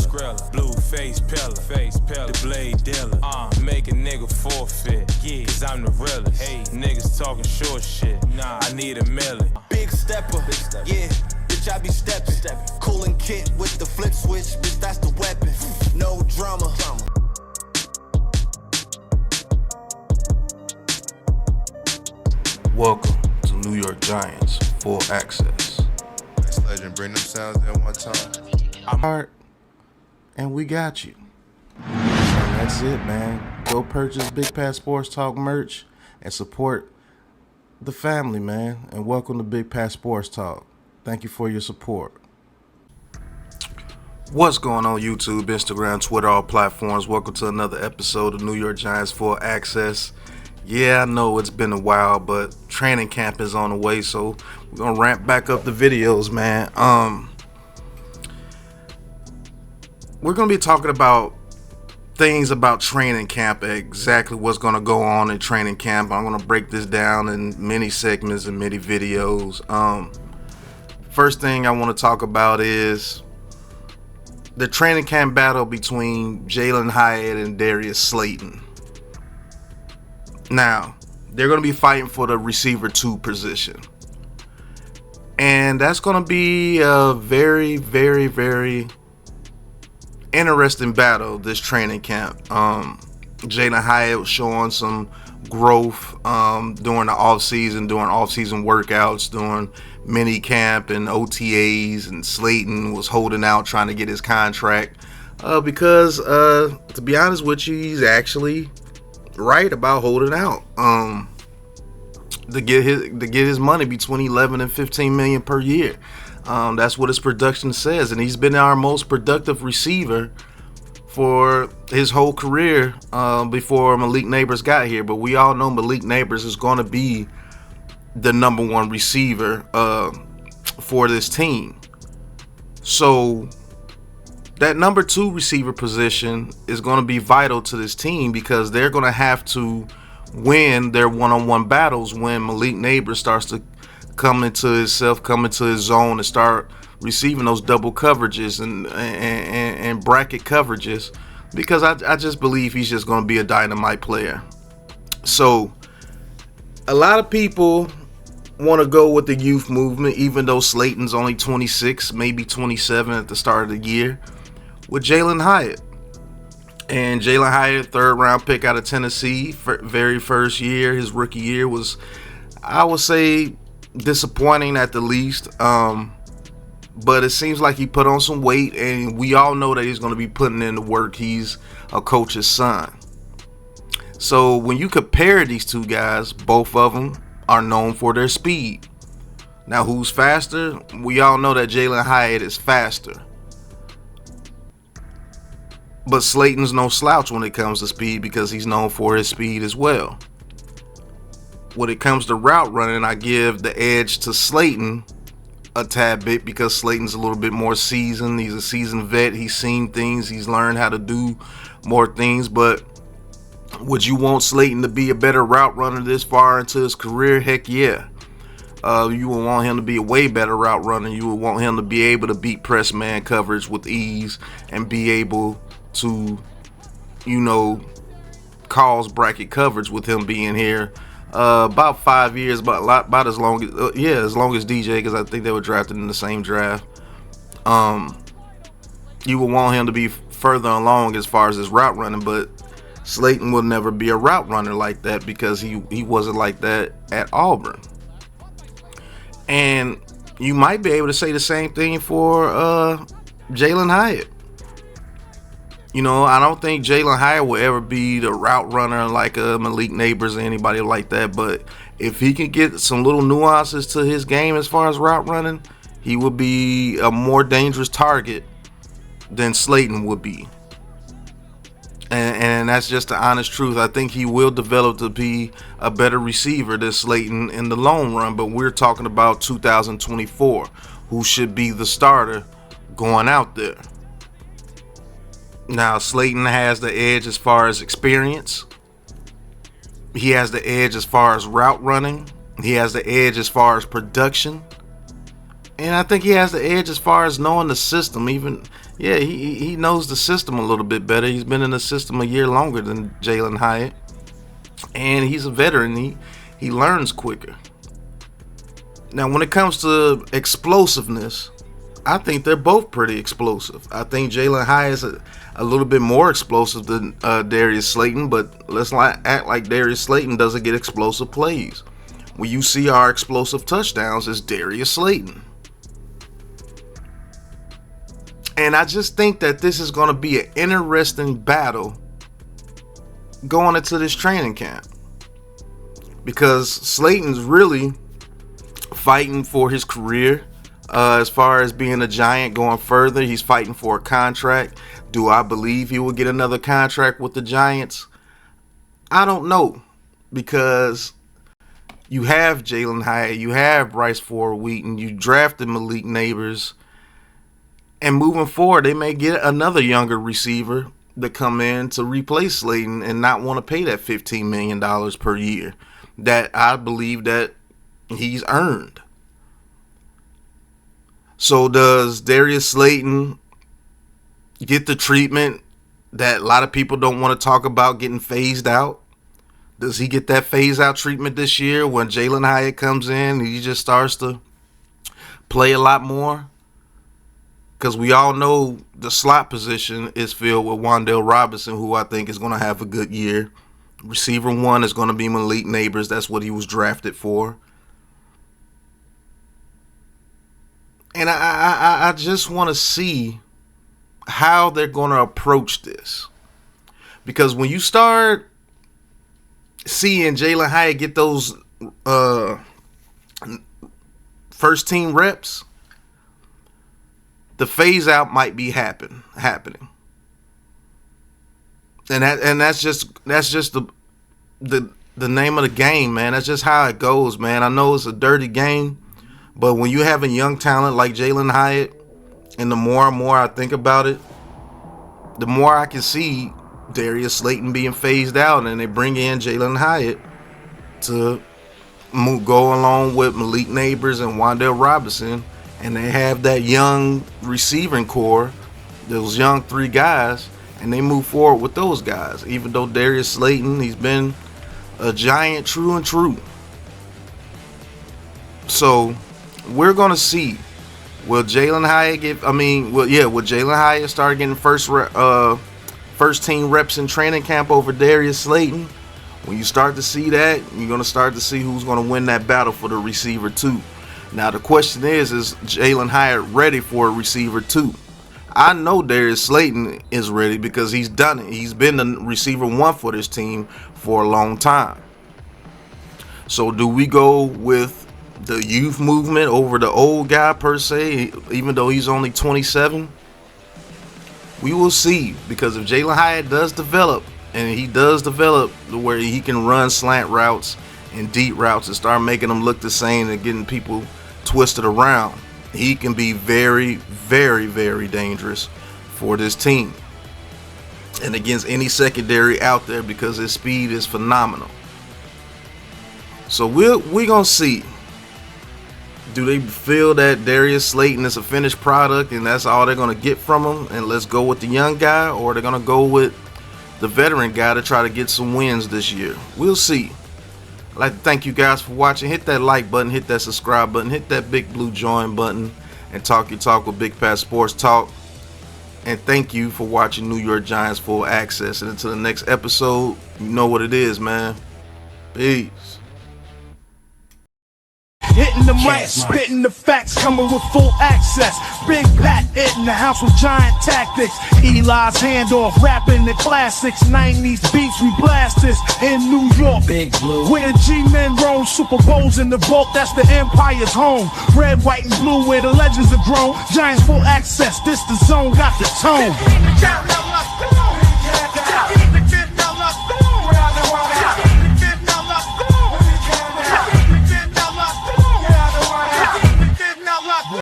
blue face pillar, the blade dealer. Make a nigga forfeit, cause I'm the realest. Hey, niggas talking short shit, I need a million. Big stepper, yeah, bitch I be stepping. Coolin' kit with the flip switch, bitch that's the weapon. No drama. Welcome to New York Giants Full Access. Slayton, bring them sounds in one time. I'm Hart, and we got you. And that's it, man. Go purchase BigPatssportsTalk merch and support the family, man. And welcome to Big Pat Sports Talk. Thank you for your support. What's going on YouTube, Instagram, Twitter, all platforms? Welcome to another episode of New York Giants Full Access. Yeah, I know it's been a while, but training camp is on the way, so we're going to ramp back up the videos, man. We're going to be talking about things about training camp, exactly what's going to go on in training camp. I'm going to break this down in many segments and many videos. First thing I want to talk about is the training camp battle between Jalin Hyatt and Darius Slayton. Now, they're going to be fighting for the receiver 2 position. And that's going to be a very, very, very interesting battle this training camp. Jalin Hyatt was showing some growth during the offseason, doing offseason workouts, doing mini camp and OTAs, and Slayton was holding out trying to get his contract because, to be honest with you, he's actually right about holding out to get his money between 11 and 15 million per year. That's what his production says, and he's been our most productive receiver for his whole career before Malik Neighbors got here. But we all know Malik Neighbors is going to be the number one receiver for this team. So that number 2 receiver position is going to be vital to this team because they're going to have to win their one-on-one battles when Malik Neighbors starts to come into himself, come into his zone, and start receiving those double coverages and bracket coverages, because I just believe he's just going to be a dynamite player. So a lot of people want to go with the youth movement, even though Slayton's only 26, maybe 27 at the start of the year, with Jalin Hyatt. And Jalin Hyatt, 3rd round pick out of Tennessee, very first year, his rookie year was, I would say, disappointing at the least. But it seems like he put on some weight, and we all know that he's going to be putting in the work. He's a coach's son. So when you compare these two guys, both of them are known for their speed. Now, who's faster? We all know that Jalin Hyatt is faster. But Slayton's no slouch when it comes to speed because he's known for his speed as well. When it comes to route running, I give the edge to Slayton a tad bit because Slayton's a little bit more seasoned. He's a seasoned vet. He's seen things. He's learned how to do more things. But would you want Slayton to be a better route runner this far into his career? Heck yeah. You would want him to be a way better route runner. You would want him to be able to beat press man coverage with ease and be able to, cause bracket coverage with him being here. About 5 years, about as long as as long as DJ, because I think they were drafted in the same draft. You would want him to be further along as far as his route running, but Slayton will never be a route runner like that because he wasn't like that at Auburn. And you might be able to say the same thing for Jalin Hyatt. I don't think Jalin Hyatt will ever be the route runner like Malik Neighbors or anybody like that. But if he can get some little nuances to his game as far as route running, he will be a more dangerous target than Slayton would be. And that's just the honest truth. I think he will develop to be a better receiver than Slayton in the long run. But we're talking about 2024, who should be the starter going out there. Now, Slayton has the edge as far as experience. He has the edge as far as route running. He has the edge as far as production. And I think he has the edge as far as knowing the system. Even Yeah, he knows the system a little bit better. He's been in the system a year longer than Jalen Hyatt, and he's a veteran. He learns quicker. Now, when it comes to explosiveness, I think they're both pretty explosive. I think Jalen Hyatt is a little bit more explosive than Darius Slayton, but let's not act like Darius Slayton doesn't get explosive plays. When you see our explosive touchdowns, it's Darius Slayton. And I just think that this is going to be an interesting battle going into this training camp, because Slayton's really fighting for his career. As far as being a Giant going further, he's fighting for a contract. Do I believe he will get another contract with the Giants? I don't know, because you have Jalen Hyatt, you have Bryce Ford Wheaton, you drafted Malik Neighbors, and moving forward, they may get another younger receiver to come in to replace Slayton and not want to pay that $15 million per year that I believe that he's earned. So does Darius Slayton get the treatment that a lot of people don't want to talk about, getting phased out? Does he get that phase out treatment this year when Jalen Hyatt comes in and he just starts to play a lot more? Because we all know the slot position is filled with Wan'Dale Robinson, who I think is going to have a good year. Receiver 1 is going to be Malik Neighbors. That's what he was drafted for. And I just want to see how they're going to approach this. Because when you start seeing Jalen Hyatt get those first team reps, the phase out might be happening. And that's just the name of the game, man. That's just how it goes, man. I know it's a dirty game, but when you have a young talent like Jalen Hyatt, and the more and more I think about it, the more I can see Darius Slayton being phased out, and they bring in Jalen Hyatt to go along with Malik Neighbors and Wan'Dale Robinson, and they have that young receiving core, those young 3 guys, and they move forward with those guys. Even though Darius Slayton, he's been a Giant true and true. So we're gonna see. Will Jalen Hyatt will Jalen Hyatt start getting first team reps in training camp over Darius Slayton? When you start to see that, you're gonna start to see who's gonna win that battle for the receiver 2. Now the question is Jalen Hyatt ready for a receiver 2? I know Darius Slayton is ready because he's done it. He's been the receiver 1 for this team for a long time. So do we go with the youth movement over the old guy per se, even though he's only 27? We will see, because if Jalen Hyatt does develop, and he does develop where he can run slant routes and deep routes and start making them look the same and getting people twisted around, he can be very, very, very dangerous for this team and against any secondary out there, because his speed is phenomenal. So we're gonna see. Do they feel that Darius Slayton is a finished product and that's all they're gonna get from him, and let's go with the young guy, or they're gonna go with the veteran guy to try to get some wins this year? We'll see. I'd like to thank you guys for watching. Hit that like button, hit that subscribe button, hit that big blue join button, and talk your talk with Big Pat Sports Talk. And thank you for watching New York Giants Full Access. And until the next episode, you know what it is, man. Peace. Hitting the mic, spitting the facts, coming with full access. Big Pat hitting the house with giant tactics. Eli's handoff, rapping the classics. 90s beats, we blast this in New York. Big Blue. Where the G-men roam, Super Bowls in the vault, that's the Empire's home. Red, white, and blue, where the legends are grown. Giants full access, this the zone, got the tone.